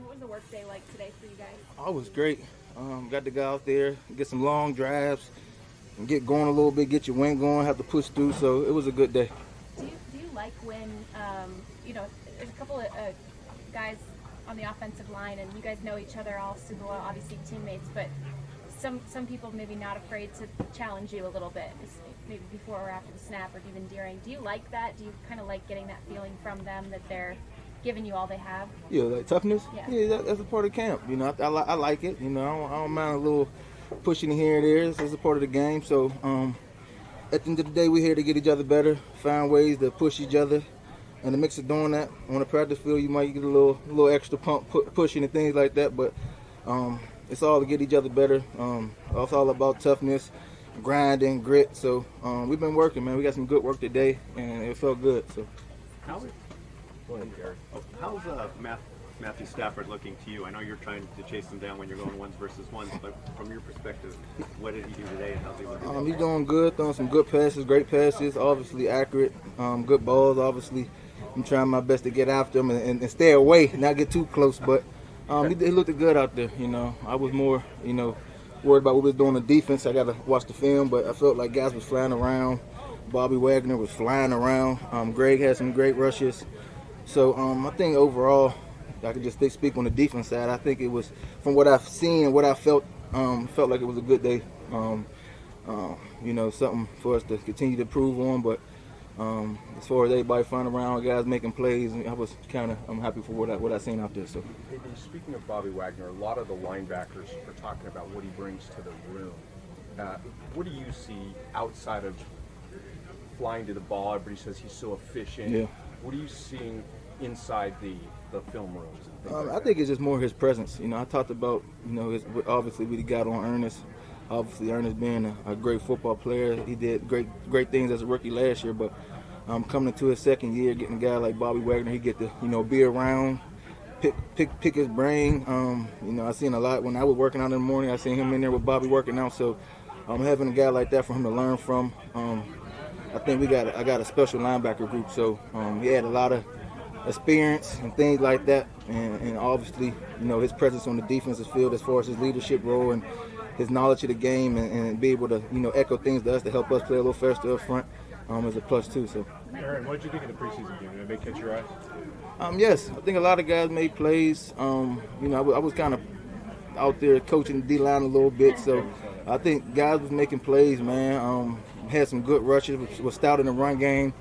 Aaron, what was the work day like today for you guys? Oh, it was great. Got to go out there, get some long drives, and get going a little bit, get your wing going, have to push through. So it was a good day. Do you like when, there's a couple of guys on the offensive line, and you guys know each other all super well, obviously teammates, but some people maybe not afraid to challenge you a little bit, maybe before or after the snap or even during. Do you like that? Do you kind of like getting that feeling from them that they're giving you all they have? Yeah, like toughness. Yeah, That's a part of camp. I like it. I don't mind a little pushing here and there. It's a part of the game. So at the end of the day, we're here to get each other better, find ways to push each other. And the mix of doing that on the practice field, you might get a little extra pump, pushing and things like that. But it's all to get each other better. It's all about toughness, grinding, grit. So we've been working, man. We got some good work today, and it felt good. So. Go ahead, Gary. How's Matthew Stafford looking to you? I know you're trying to chase him down when you're going ones versus ones, but from your perspective, what did he do today and how's he looking? He's doing good, throwing some good passes, great passes, obviously accurate, good balls. Obviously, I'm trying my best to get after him and stay away, not get too close, but he looked good out there. I was more, worried about what we was doing on defense. I got to watch the film, but I felt like guys was flying around. Bobby Wagner was flying around. Greg had some great rushes. So I think overall, I could just speak on the defense side. I think it was, from what I've seen and what I felt like it was a good day. Something for us to continue to improve on. But as far as everybody flying around, guys making plays, I'm happy for what I seen out there. So. Hey, speaking of Bobby Wagner, a lot of the linebackers are talking about what he brings to the room. What do you see outside of flying to the ball? Everybody says he's so efficient. Yeah. What are you seeing inside the film rooms? I think it's just more his presence. I talked about, obviously we got on Ernest. Obviously Ernest being a great football player. He did great things as a rookie last year, but coming into his second year, getting a guy like Bobby Wagner, he get to, be around, pick his brain. I seen a lot when I was working out in the morning. I seen him in there with Bobby working out. So having a guy like that for him to learn from, I think I got a special linebacker group. So he had a lot of experience and things like that, and obviously, his presence on the defensive field as far as his leadership role and his knowledge of the game and be able to, echo things to us to help us play a little faster up front is a plus too. So. Aaron, what did you think of the preseason game? Did it catch your eye? Yes, I think a lot of guys made plays. I was kind of out there coaching the D-line a little bit, so I think guys was making plays, man. Had some good rushes, was stout in the run game.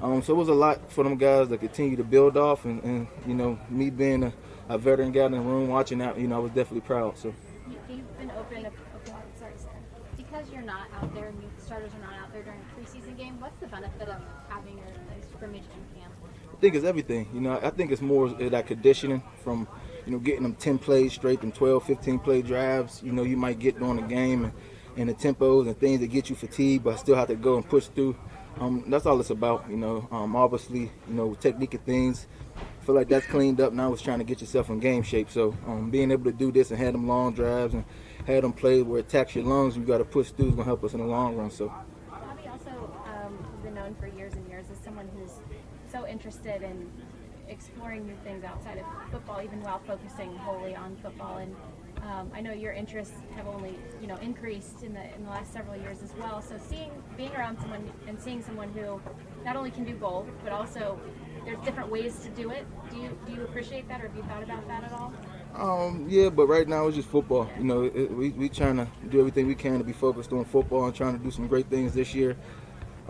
So it was a lot for them guys to continue to build off, and me being a veteran guy in the room watching that, I was definitely proud. So. You've been open. Sorry, Sarah. Because you're not out there, and the starters are not out there during a preseason game, what's the benefit of having a scrimmage in camp? I think it's everything. I think it's more that conditioning from, getting them 10 plays straight, them 12, 15 play drives. You might get during the game and the tempos and things that get you fatigued, but still have to go and push through. That's all it's about. Obviously, technique and things. I feel like that's cleaned up now. It's trying to get yourself in game shape. So being able to do this and have them long drives and have them play where it attacks your lungs, you got to push through is going to help us in the long run. So. Bobby also has been known for years and years as someone who's so interested in exploring new things outside of football, even while focusing wholly on football. And I know your interests have only, increased in the last several years as well. So being around someone and seeing someone who not only can do both, but also there's different ways to do it. Do you appreciate that, or have you thought about that at all? Yeah, but right now it's just football. We trying to do everything we can to be focused on football and trying to do some great things this year.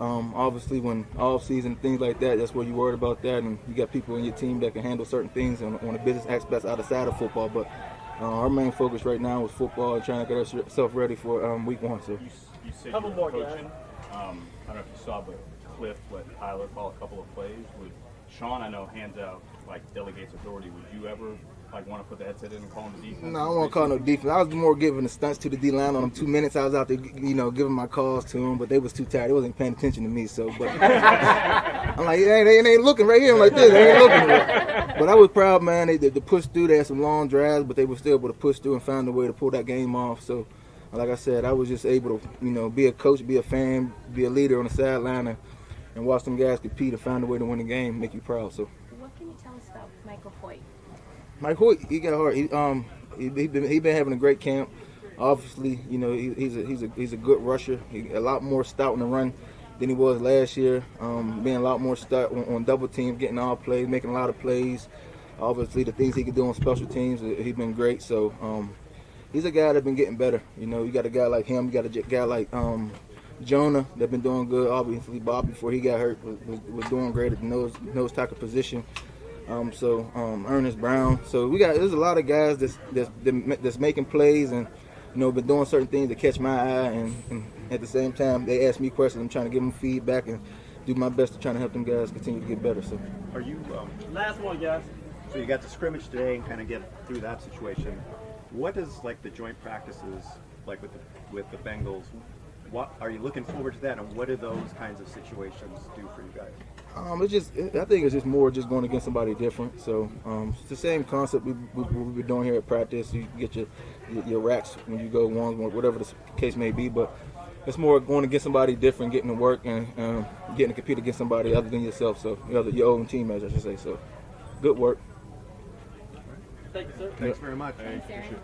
Obviously, when off season things like that, that's where you're worried about that, and you got people in your team that can handle certain things on the business aspects outside of football. But our main focus right now is football and trying to get ourselves ready for week 1. So you said you were coaching. I don't know if you saw, but Cliff let Tyler call a couple of plays. With Sean, I know hands out, delegates authority. Would you ever want to put the headset in and call him the defense? No, I don't want to call no defense. I was more giving the stunts to the D-line on them 2 minutes. I was out there, giving my calls to them, but they was too tired. They wasn't paying attention to me. So, but I'm like, they ain't looking right here. I'm like this. They ain't looking right. But I was proud, man. They pushed through. They had some long drives, but they were still able to push through and find a way to pull that game off. So, like I said, I was just able to, be a coach, be a fan, be a leader on the sideline, and watch them guys compete and find a way to win the game, make you proud. So. What can you tell us about Michael Hoyt? Mike Hoyt, he got hard. He been having a great camp. Obviously, you know, he's a good rusher. A lot more stout in the run than he was last year. Being a lot more stout on double teams, getting all plays, making a lot of plays. Obviously, the things he can do on special teams, he's been great. So he's a guy that's been getting better. You know, you got a guy like him. You got a guy like Jonah that's been doing good. Obviously, Bob before he got hurt was doing great at the nose tackle position. Ernest Brown. So there's a lot of guys that's making plays and, you know, been doing certain things to catch my eye, and at the same time they ask me questions. I'm trying to give them feedback and do my best to try to help them guys continue to get better. So Are you Last one, guys. so you got the scrimmage today and kind of get through that situation. What is like the joint practices like with the Bengals? What are you looking forward to that, and what do those kinds of situations do for you guys? I think it's just more just going against somebody different. So it's the same concept we've been doing here at practice. You get your racks when you go one, whatever the case may be. But it's more going against somebody different, getting to work and getting to compete against somebody other than yourself. So your own teammates, I should say. So good work. Thank you, sir. Thanks very much. Thanks, Aaron.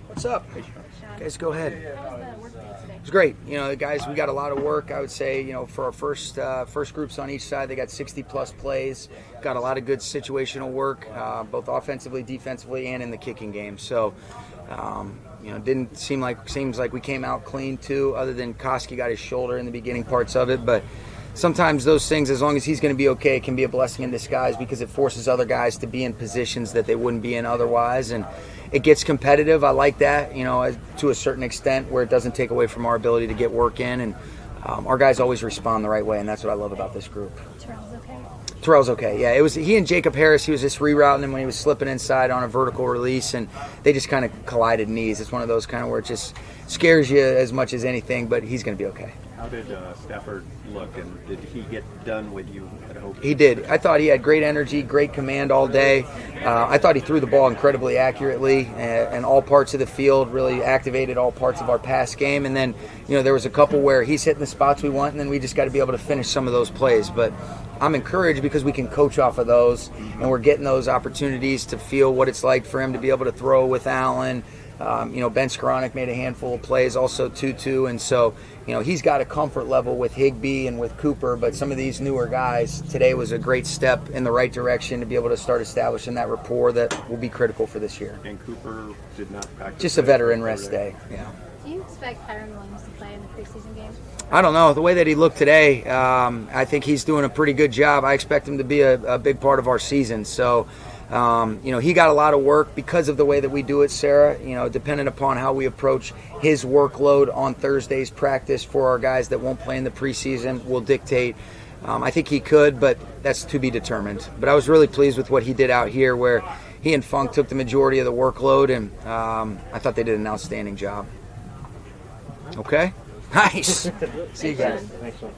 What's up? Sean, Guys, go ahead. how was the work day today? It was great. You know, the guys, we got a lot of work. I would say, you know, for our first groups on each side, they got 60-plus plays. Got a lot of good situational work, both offensively, defensively, and in the kicking game. So, you know, didn't seems like we came out clean too, other than Koski got his shoulder in the beginning parts of it. But sometimes those things, as long as he's going to be okay, can be a blessing in disguise because it forces other guys to be in positions that they wouldn't be in otherwise. And it gets competitive. I like that, you know, to a certain extent where it doesn't take away from our ability to get work in. And our guys always respond the right way, and that's what I love about this group. Terrell's okay? Terrell's okay, yeah. It was he and Jacob Harris. He was just rerouting him when he was slipping inside on a vertical release, and they just kind of collided knees. It's one of those kind of where it just scares you as much as anything, but he's going to be okay. How did Stafford look, and did he get done with you at Hope? He did. I thought he had great energy, great command all day. I thought he threw the ball incredibly accurately and all parts of the field, really activated all parts of our pass game. And then, you know, there was a couple where he's hitting the spots we want, and then we just got to be able to finish some of those plays. But I'm encouraged because we can coach off of those, and we're getting those opportunities to feel what it's like for him to be able to throw with Allen. You know, Ben Skoranek made a handful of plays, also Tutu, and so, you know, he's got a comfort level with Higbee and with Cooper, but some of these newer guys, today was a great step in the right direction to be able to start establishing that rapport that will be critical for this year. And Cooper did not practice. Just a veteran rest day, yeah. Do you expect Kyron Williams to play in the preseason game? I don't know. The way that he looked today, I think he's doing a pretty good job. I expect him to be a big part of our season, so you know, he got a lot of work because of the way that we do it, Sarah. You know, depending upon how we approach his workload on Thursday's practice for our guys that won't play in the preseason will dictate. I think he could, but that's to be determined. But I was really pleased with what he did out here where he and Funk took the majority of the workload, and I thought they did an outstanding job. Okay? Nice. See you guys. Thanks, Sean.